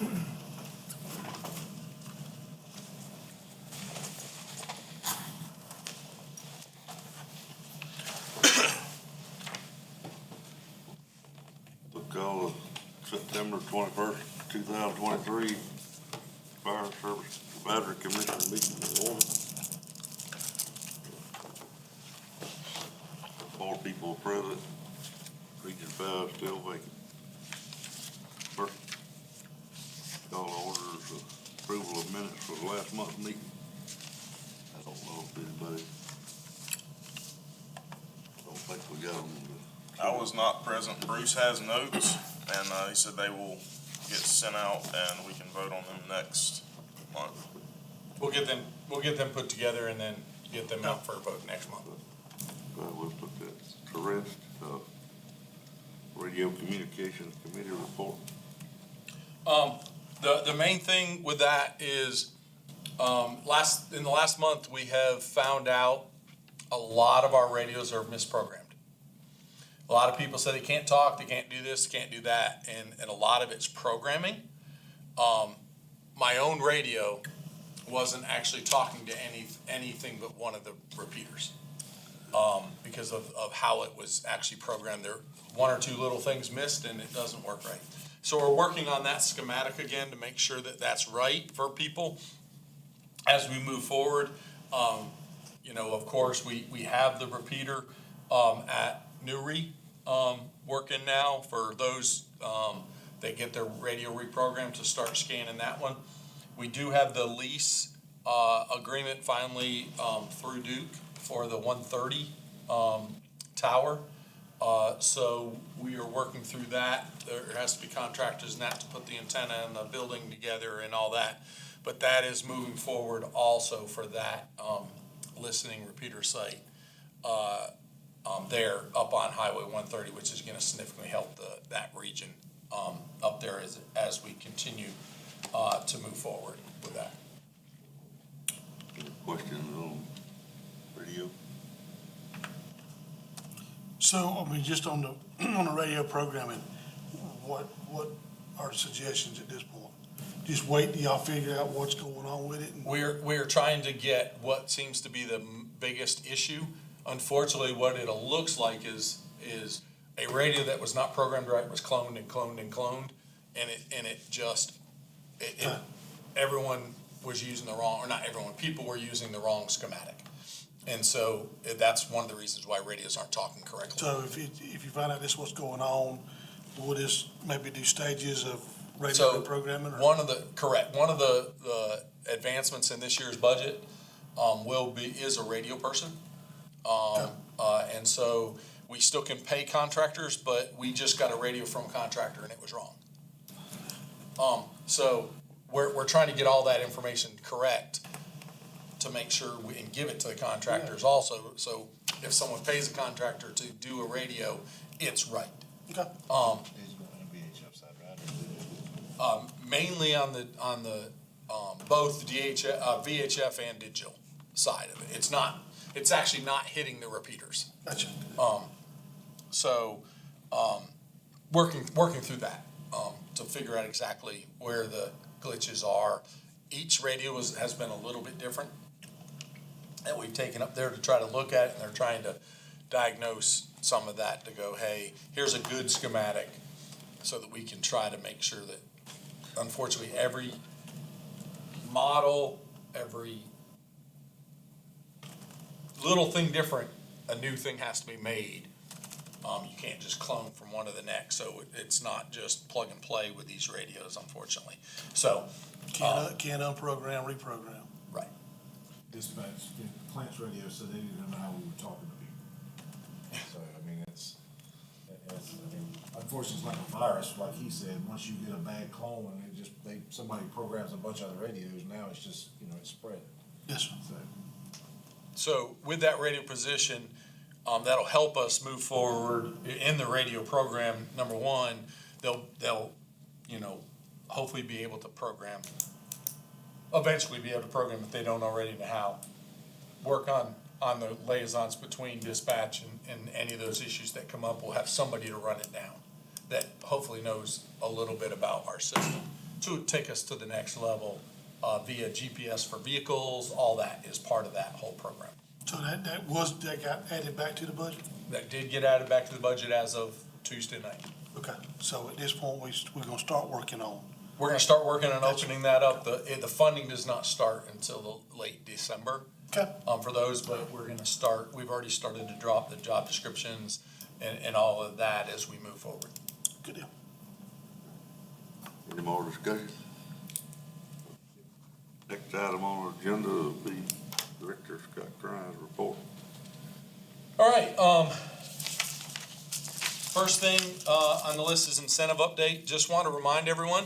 The call of September 21st, 2023, Fire Service Advisory Commission meeting in order. 4 people present, Region 5 still vacant. First, call orders of approval of minutes for the last month's meeting. I don't know if anybody, I don't think we got them. I was not present. Bruce has notes, and he said they will get sent out, and we can vote on them next month. We'll get them put together and then get them out for a vote next month. We'll put that to rest. Radio Communications Committee report. The main thing with that is, in the last month, we have found out a lot of our radios are misprogrammed. A lot of people say they can't talk, they can't do this, can't do that, and a lot of it's programming. My own radio wasn't actually talking to anything but one of the repeaters, because of how it was actually programmed. There, 1 or 2 little things missed, and it doesn't work right. So we're working on that schematic again to make sure that that's right for people as we move forward. Of course, we have the repeater at Newry working now for those that get their radio reprogrammed to start scanning that one. We do have the lease agreement finally through Duke for the 130 tower. So we are working through that. There has to be contractors and that to put the antenna and the building together and all that. But that is moving forward also for that listening repeater site there up on Highway 130, which is going to significantly help that region up there as we continue to move forward with that. Any questions on radio? So, just on the radio programming, what are the suggestions at this point? Just wait till y'all figure out what's going on with it? We're trying to get what seems to be the biggest issue. Unfortunately, what it looks like is a radio that was not programmed right was cloned and cloned and cloned, and everyone was using the wrong, or not everyone, people were using the wrong schematic. And so that's one of the reasons why radios aren't talking correctly. So if you find out this what's going on, will this maybe do stages of radio So programming? one of the advancements in this year's budget is a radio person. And so we still can pay contractors, but we just got a radio from a contractor and it was wrong. So we're trying to get all that information correct to make sure we can give it to the contractors also. So if someone pays a contractor to do a radio, it's right. Okay. Mainly on the both the VHF and digital side of it. It's actually not hitting the repeaters. Gotcha. Working through that to figure out exactly where the glitches are. Each radio has been a little bit different that we've taken up there to try to look at it, and they're trying to diagnose some of that to go, hey, here's a good schematic so that we can try to make sure that, unfortunately, every model, every little thing different, a new thing has to be made. You can't just clone from one to the next, so it's not just plug and play with these radios, unfortunately. So Can't unprogram, reprogram. right. Dispatch, Clint's radio said they didn't know how we were talking to people. So, it's unfortunately, it's like a virus, like he said. Once you get a bad clone, and somebody programs a bunch of other radios, now it's just, it's spread. Yes, sir. So with that radio position, that'll help us move forward in the radio program. Number one, they'll hopefully be able to eventually be able to program if they don't already know how. Work on the liaisons between dispatch and any of those issues that come up. We'll have somebody to run it down that hopefully knows a little bit about our system to take us to the next level via GPS for vehicles. All that is part of that whole program. So that got added back to the budget? That did get added back to the budget as of Tuesday night. Okay, so at this point, we're gonna start working on. We're gonna start working on opening that up. The funding does not start until the late December. Okay. For those, but we're gonna start, we've already started to drop the job descriptions and all of that as we move forward. Good deal. Any more discussion? Next item on the agenda will be Director Scott Grimes' report. All right, first thing, on the list is incentive update. Just want to remind everyone,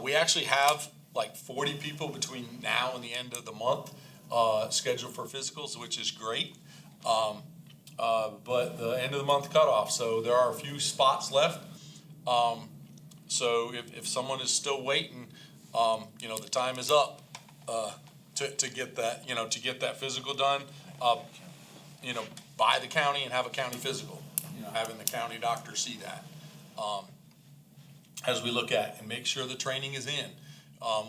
we actually have like 40 people between now and the end of the month, scheduled for physicals, which is great. But the end of the month cutoff, so there are a few spots left. So if someone is still waiting, the time is up, to get that, to get that physical done, by the county and have a county physical, having the county doctor see that. As we look at and make sure the training is in.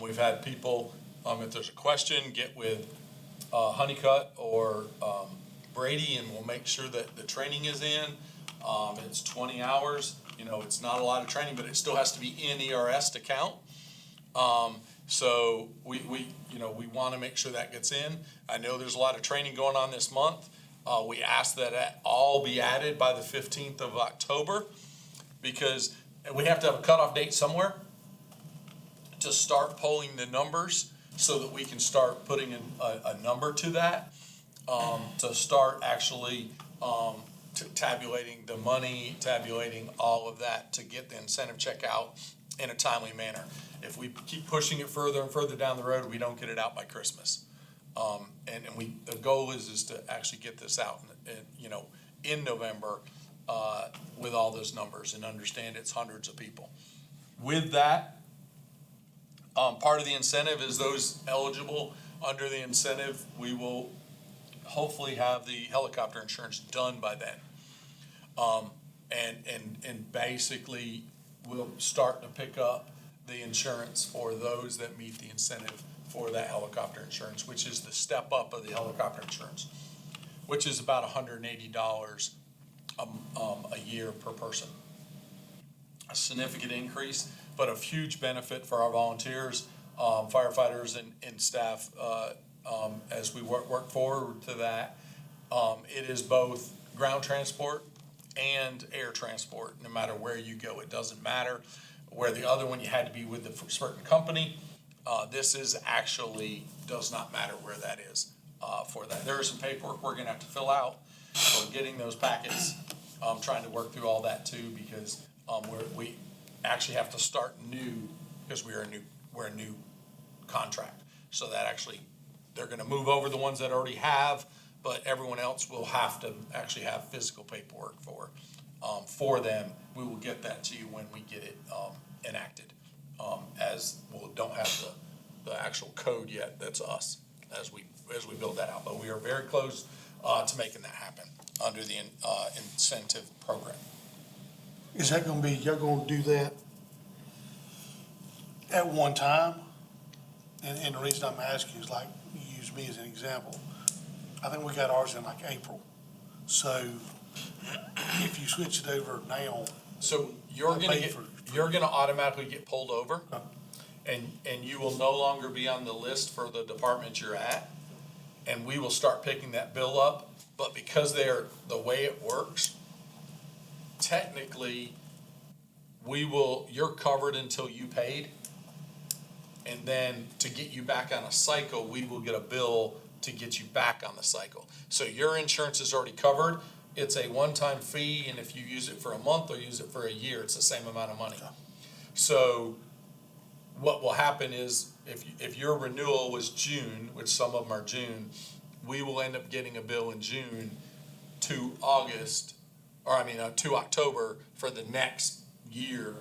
We've had people, if there's a question, get with, Honeycutt or, Brady, and we'll make sure that the training is in. It's 20 hours, it's not a lot of training, but it still has to be in ERS to count. So we want to make sure that gets in. I know there's a lot of training going on this month. We ask that all be added by the 15th of October, because we have to have a cutoff date somewhere to start pulling the numbers so that we can start putting a number to that, to start actually tabulating the money, tabulating all of that to get the incentive check out in a timely manner. If we keep pushing it further and further down the road, we don't get it out by Christmas. The goal is to actually get this out, in November, with all those numbers, and understand it's hundreds of people. With that, part of the incentive is those eligible under the incentive, we will hopefully have the helicopter insurance done by then. And basically, we'll start to pick up the insurance for those that meet the incentive for that helicopter insurance, which is the step up of the helicopter insurance, which is about $180 a year per person. A significant increase, but a huge benefit for our volunteers, firefighters and staff, as we work forward to that. It is both ground transport and air transport, no matter where you go. It doesn't matter. Where the other one you had to be with a certain company, this is actually, does not matter where that is, for that. There is some paperwork we're gonna have to fill out for getting those packets. Trying to work through all that too, because, we actually have to start new, because we're a new contract. So that actually, they're gonna move over the ones that already have, but everyone else will have to actually have physical paperwork for them. We will get that to you when we get it, enacted, as we don't have the actual code yet. That's us, as we build that out, but we are very close, to making that happen under the, incentive program. Is that gonna be, y'all gonna do that at one time? And the reason I'm asking is, like, you use me as an example. I think we got ours in like April. So if you switch it over now, So you're gonna automatically get pulled over, and you will no longer be on the list for the department you're at, and we will start picking that bill up. But because the way it works, technically, you're covered until you paid. And then to get you back on a cycle, we will get a bill to get you back on the cycle. So your insurance is already covered. It's a one-time fee, and if you use it for a month or use it for a year, it's the same amount of money. So what will happen is, if your renewal was June, which some of them are June, we will end up getting a bill in June to October for the next year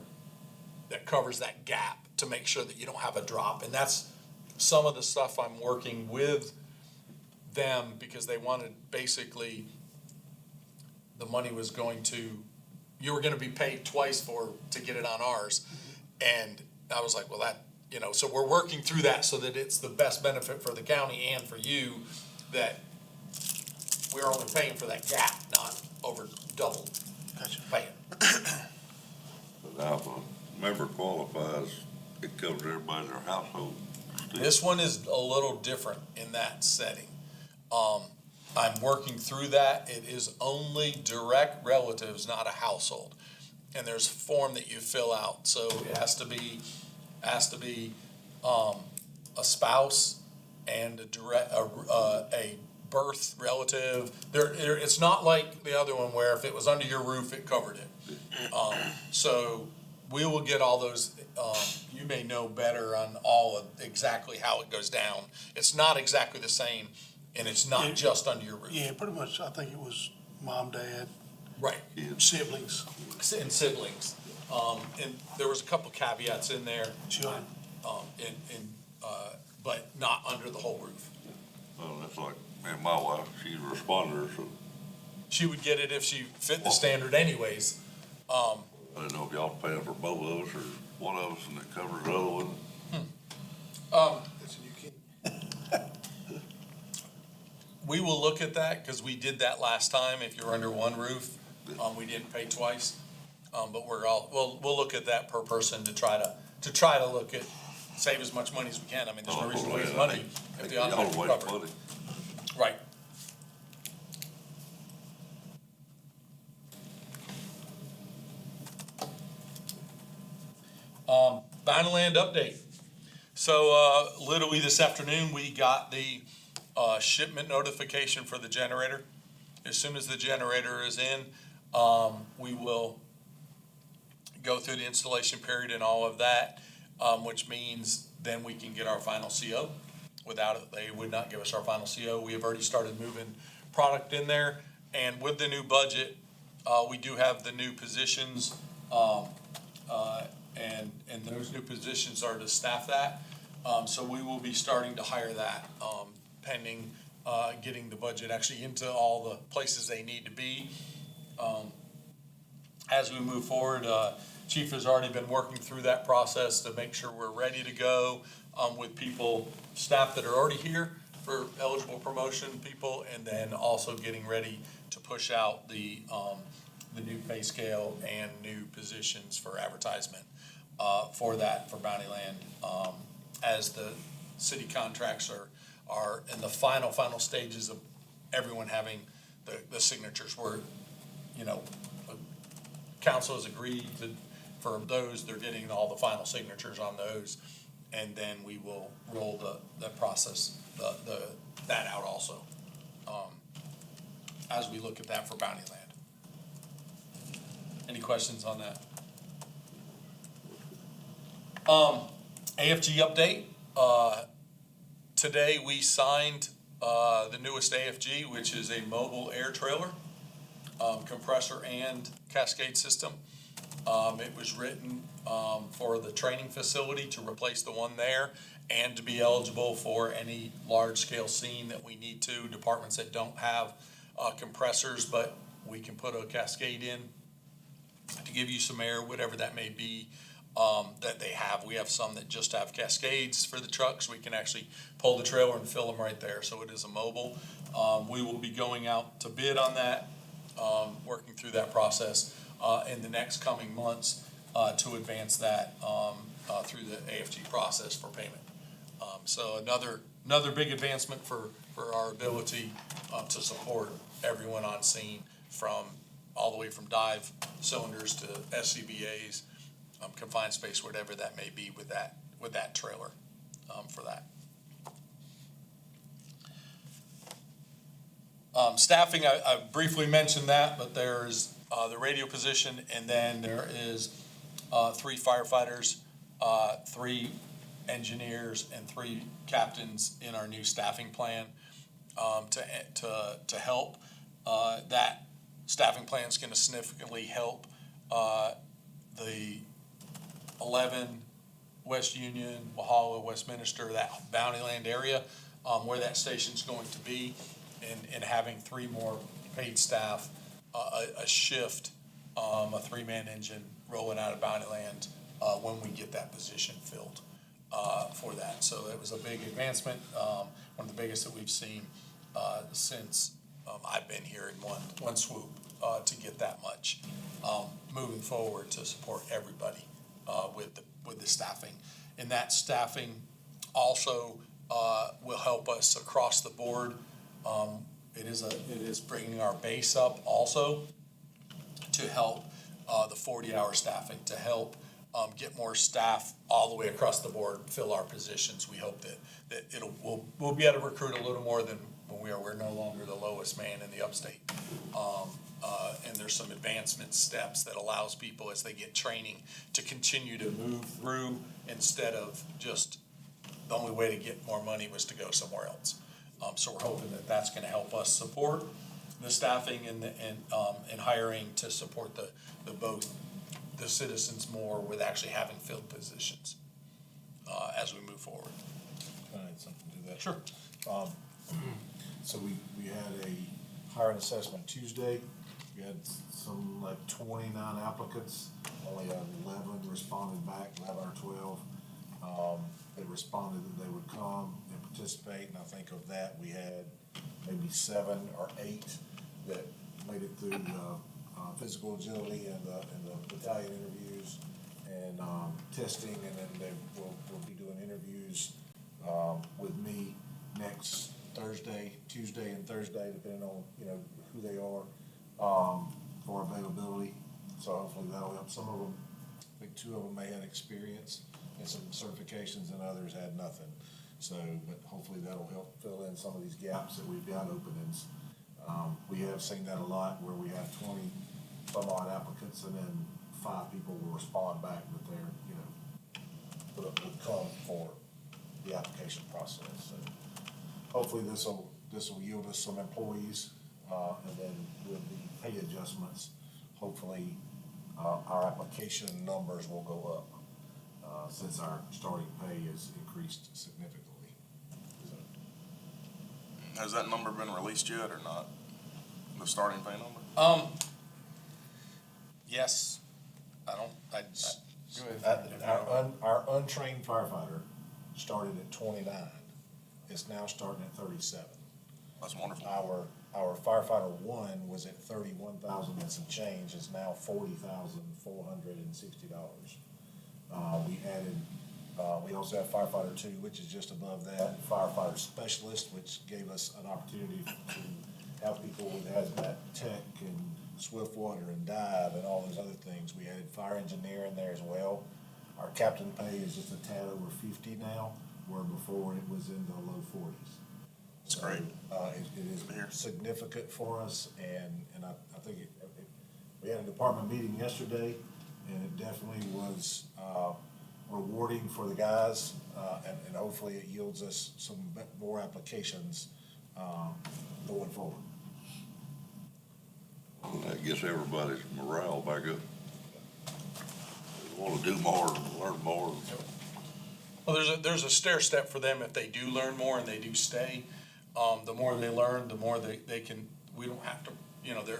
that covers that gap, to make sure that you don't have a drop. And that's some of the stuff I'm working with them, because they wanted, basically, the money was you were gonna be paid twice to get it on ours. And I was like, well, that, so we're working through that so that it's the best benefit for the county and for you, that we're only paying for that gap, not over double Gotcha. paying. But now if a member qualifies, it covers everybody in their household. This one is a little different in that setting. I'm working through that. It is only direct relatives, not a household. And there's a form that you fill out, so it has to be a spouse and a birth relative. It's not like the other one where if it was under your roof, it covered it. So we will get all those, you may know better on all of exactly how it goes down. It's not exactly the same, and it's not just under your roof. Yeah, pretty much, I think it was mom, dad, Right, siblings, and siblings. And there was a couple caveats in there, children. but not under the whole roof. Well, that's like, man, my wife, she's a responder, so She would get it if she fit the standard anyways. I don't know if y'all paying for both of us or one of us and it covers the other one. That's a new kid. We will look at that, because we did that last time. If you're under one roof, we didn't pay twice. But we'll look at that per person to try to look at, save as much money as we can. I mean, there's no reason to waste money if the Y'all automatic waste cover. money. Right. Vineland update. So, literally this afternoon, we got the, shipment notification for the generator. As soon as the generator is in, we will go through the installation period and all of that, which means then we can get our final CO. Without it, they would not give us our final CO. We have already started moving product in there, and with the new budget, we do have the new positions, and those new positions are to staff that. So we will be starting to hire that, pending, getting the budget actually into all the places they need to be. As we move forward, Chief has already been working through that process to make sure we're ready to go, with people, staff that are already here for eligible promotion people, and then also getting ready to push out the new pay scale and new positions for advertisement, for Bounty Land, as the city contracts are in the final stages of everyone having the signatures where, council has agreed for those, they're getting all the final signatures on those. And then we will roll the process, that out also, as we look at that for Bounty Land. Any questions on that? AFG update. Today we signed, the newest AFG, which is a mobile air trailer, compressor and cascade system. It was written, for the training facility to replace the one there and to be eligible for any large-scale scene that we need to, departments that don't have, compressors, but we can put a cascade in to give you some air, whatever that may be, that they have. We have some that just have cascades for the trucks. We can actually pull the trailer and fill them right there, so it is a mobile. We will be going out to bid on that, working through that process, in the next coming months, to advance that, through the AFG process for payment. So another big advancement for our ability, to support everyone on scene, from all the way from dive cylinders to SCBA's, confined space, whatever that may be with that trailer, for that. Staffing, I briefly mentioned that, but there's, the radio position, and then there is, 3 firefighters, 3 engineers, and 3 captains in our new staffing plan, to help. That staffing plan is gonna significantly help, the 11 West Union, Walhalla, Westminster, that Bounty Land area, where that station's going to be, and having 3 more paid staff, a shift, a 3-man engine rolling out of Bounty Land, when we get that position filled for that. So it was a big advancement, one of the biggest that we've seen since I've been here in one swoop to get that much. Moving forward to support everybody with the staffing. And that staffing also will help us across the board. It is bringing our base up also to help the 40-hour staffing, to help get more staff all the way across the board, fill our positions. We hope that we'll be able to recruit a little more than when we're no longer the lowest man in the upstate. And there's some advancement steps that allows people as they get training to continue to move through instead of just the only way to get more money was to go somewhere else. So we're hoping that that's gonna help us support the staffing and hiring to support the both the citizens more with actually having filled positions, as we move forward. Can I add something to that? Sure. So we had a hiring assessment Tuesday. We had some like 29 applicants, only 11 responded back, 11 or 12. They responded that they would come and participate, and I think of that, we had maybe 7 or 8 that made it through the physical agility and the battalion interviews and testing, and then we'll be doing interviews with me next Thursday, Tuesday and Thursday, depending on, who they are, for availability. So hopefully that'll help. Some of them, I think 2 of them may have experience and some certifications, and others had nothing. So, but hopefully that'll help fill in some of these gaps that we've got openings. We have seen that a lot where we have 20 some odd applicants and then 5 people will respond back, but they're, would come for the application process. So hopefully this will yield us some employees, and then with the pay adjustments, hopefully, our application numbers will go up, since our starting pay is increased significantly. So, Has that number been released yet or not? The starting pay number? Yes, go ahead. Our untrained firefighter started at 29. It's now starting at 37. That's wonderful. Our firefighter 1 was at 31,000 and some change. It's now $40,460. We added, we also have firefighter 2, which is just above that. Firefighter specialist, which gave us an opportunity to have people with hazmat tech and swift water and dive and all those other things. We added fire engineer in there as well. Our captain pay is just a tad over 50 now, where before it was in the low 40s. That's great. It is significant for us, and I think we had a department meeting yesterday, and it definitely was rewarding for the guys, and hopefully it yields us some more applications going forward. That gets everybody's morale back up. They wanna do more, learn more. Well, there's a stair step for them if they do learn more and they do stay. The more they learn, the more they can, we don't have to,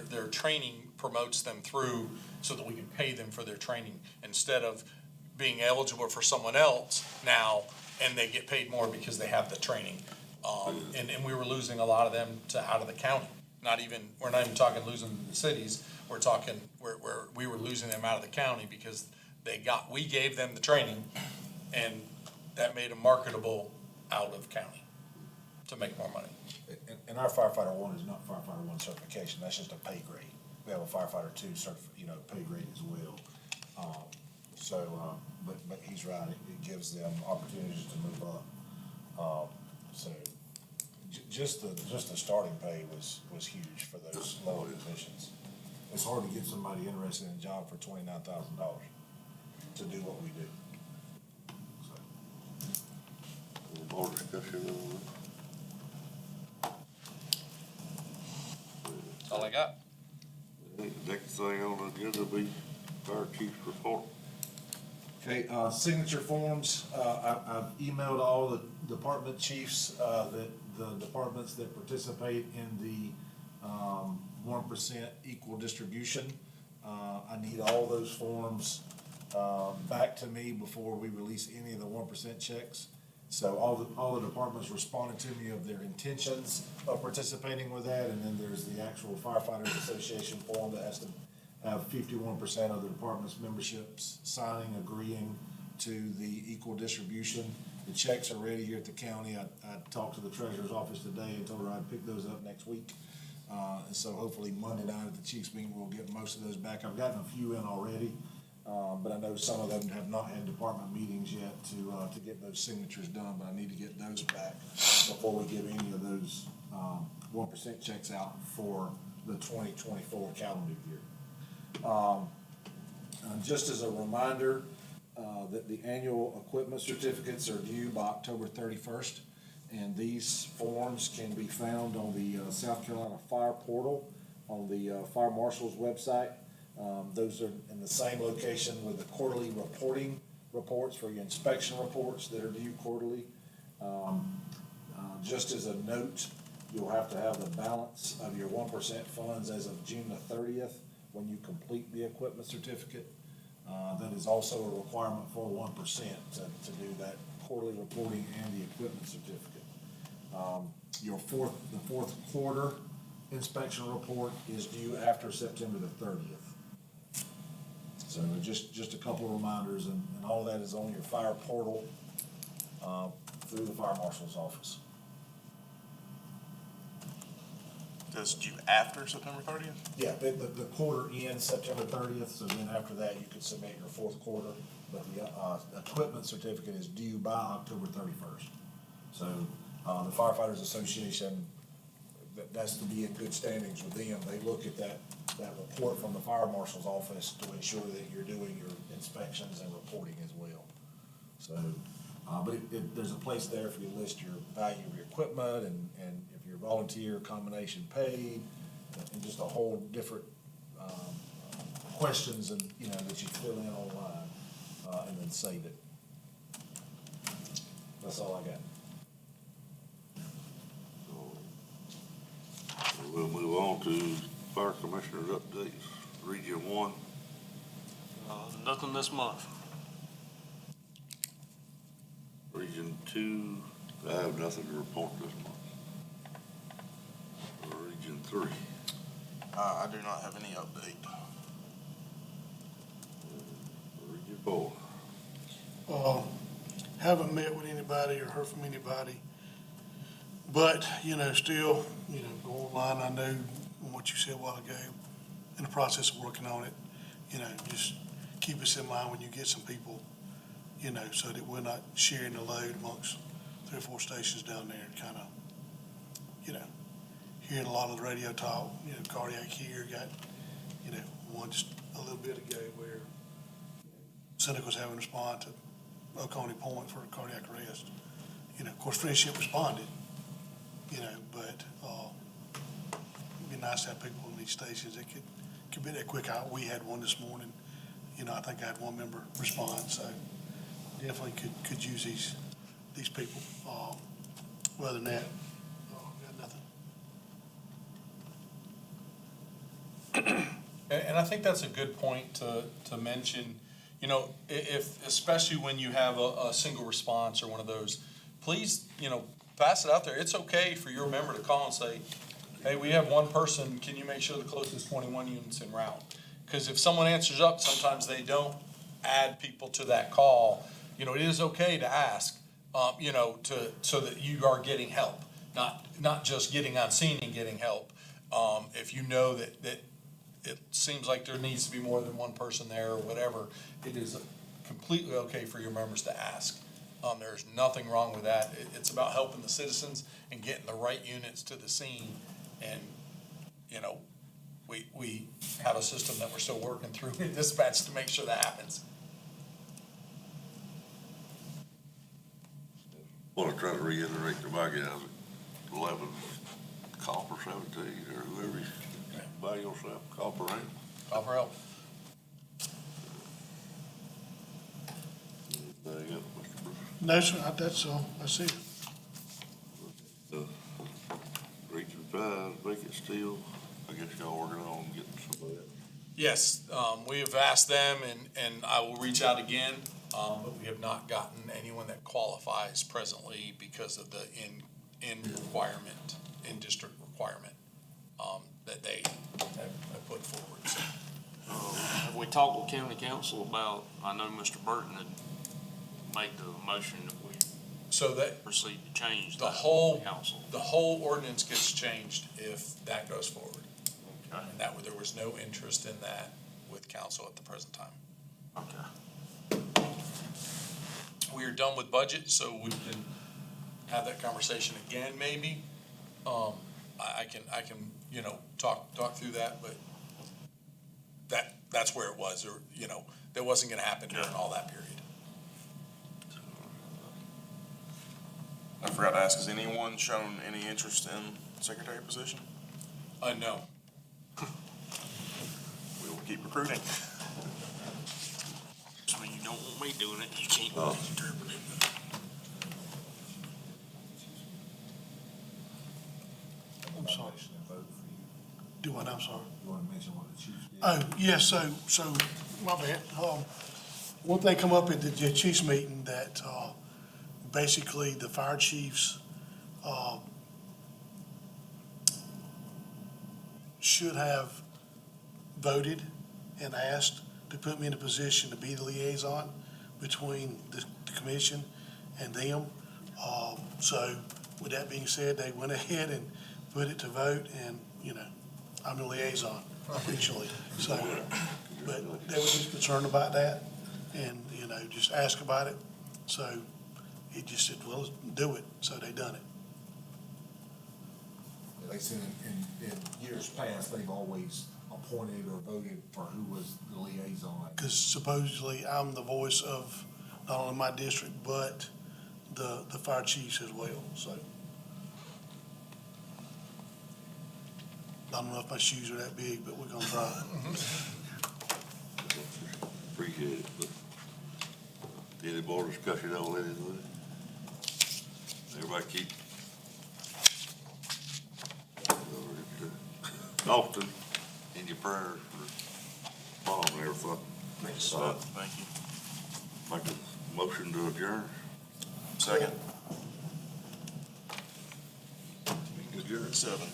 their training promotes them through so that we can pay them for their training instead of being eligible for someone else now and they get paid more because they have the training. And we were losing a lot of them out of the county. We're not even talking losing the cities. We're talking, we were losing them out of the county because we gave them the training and that made them marketable out of county to make more money. And our firefighter 1 is not firefighter 1 certification, that's just a pay grade. We have a firefighter 2 pay grade as well. But he's right, it gives them opportunities to move up. Just the starting pay was huge for those lower positions. It's hard to get somebody interested in a job for $29,000 to do what we do. More discussion on That's all I got. that. The next thing on the agenda will be fire chief's report. Okay, signature forms, I've emailed all the department chiefs, the departments that participate in the 1% equal distribution. I need all those forms back to me before we release any of the 1% checks. So all the departments responded to me of their intentions of participating with that, and then there's the actual firefighters association form that has to have 51% of the department's memberships signing, agreeing to the equal distribution. The checks are ready here at the county. I talked to the treasurer's office today and told her I'd pick those up next week. And so hopefully Monday night at the Chiefs meeting, we'll get most of those back. I've gotten a few in already, but I know some of them have not had department meetings yet to get those signatures done, but I need to get those back before we give any of those 1% checks out for the 2024 calendar year. Just as a reminder, that the annual equipment certificates are due by October 31st. And these forms can be found on the South Carolina Fire Portal on the Fire Marshal's website. Those are in the same location with the quarterly reports for your inspection reports that are due quarterly. Just as a note, you'll have to have the balance of your 1% funds as of June the 30th when you complete the equipment certificate. That is also a requirement for 1% to do that quarterly reporting and the equipment certificate. The fourth quarter inspection report is due after September the 30th. So just a couple of reminders, and all that is on your fire portal through the fire marshal's office. That's due after September 30th? Yeah, the quarter ends September 30th, so then after that, you could submit your fourth quarter, but the equipment certificate is due by October 31st. So, the Firefighters Association, that's to be in good standings with them. They look at that report from the fire marshal's office to ensure that you're doing your inspections and reporting as well. So, but there's a place there for you to list your value of your equipment and if your volunteer combination paid, and just a whole different, questions and, that you fill in online, and then save it. That's all I got. We'll move on to fire commissioners updates, Region 1. Nothing this month. Region 2, I have nothing to report this month. Region 3. I do not have any update. Region 4. Haven't met with anybody or heard from anybody. But, still, go online. I know what you said a while ago, in the process of working on it. Just keep us in mind when you get some people, so that we're not sharing the load amongst 3 or 4 stations down there and kind of, hearing a lot of the radio talk. Cardiac here got, one just a little bit ago where Seneca was having to respond to Oconee Point for a cardiac arrest. Of course, Friendship responded, but it'd be nice to have people in these stations that could be that quick. We had one this morning. I think I had one member respond, so definitely could use these people. Other than that, got nothing. And I think that's a good point to mention, if, especially when you have a single response or one of those, please, pass it out there. It's okay for your member to call and say, hey, we have one person, can you make sure the closest 21 units en route? Because if someone answers up, sometimes they don't add people to that call. It is okay to ask, so that you are getting help, not just getting on scene and getting help. If you know that it seems like there needs to be more than one person there or whatever, it is completely okay for your members to ask. There's nothing wrong with that. It's about helping the citizens and getting the right units to the scene. And, we have a system that we're still working through in dispatch to make sure that happens. Want to try to reiterate to my guys, 11, call for 17, or whoever you buy yourself, call for help. Call for help. Anything else, Mr. Bruce? No, sir, that's all. I see. Region 5, vacant steel, I guess y'all working on getting some of that Yes, we have asked them and I will reach out again, but we have not gotten anyone that qualifies presently because of the in requirement, in district requirement, that they have put forward, so. Have we talked with county council about, I know Mr. Burton had made the motion that we So that proceed to change the that whole, council. the whole ordinance gets changed if that goes forward. Okay, And that, there was no interest in that with council at the present time. okay. We are done with budget, so we can have that conversation again, maybe. I can, you know, talk through that, but that's where it was, or, you know, that wasn't gonna happen during all that period. I forgot to ask, has anyone shown any interest in secretary position? No. We will keep recruiting. So when you don't want me doing it, you can't Oh. interpret it. I'm sorry. Nomination and vote for you. Do what, I'm sorry? You wanna mention what the chief did? Oh, yes, so, my bad. One thing come up at the chiefs meeting that, basically the fire chiefs, should have voted and asked to put me in a position to be the liaison between the commission and them. So with that being said, they went ahead and put it to vote and, you know, I'm the liaison officially. So, but they were just concerned about that and, you know, just ask about it. So he just said, well, let's do it. So they done it. They said in years past, they've always appointed or voted for who was the liaison. Because supposedly I'm the voice of not only my district, but the fire chiefs as well, so. I don't know if my shoes are that big, but we're gonna try. Appreciate it, but any more discussion on it, is it? Everybody keep. Austin, in your prayers for mom and everything. Thank you. Make a motion to adjourn. Second. Adjourn. 7.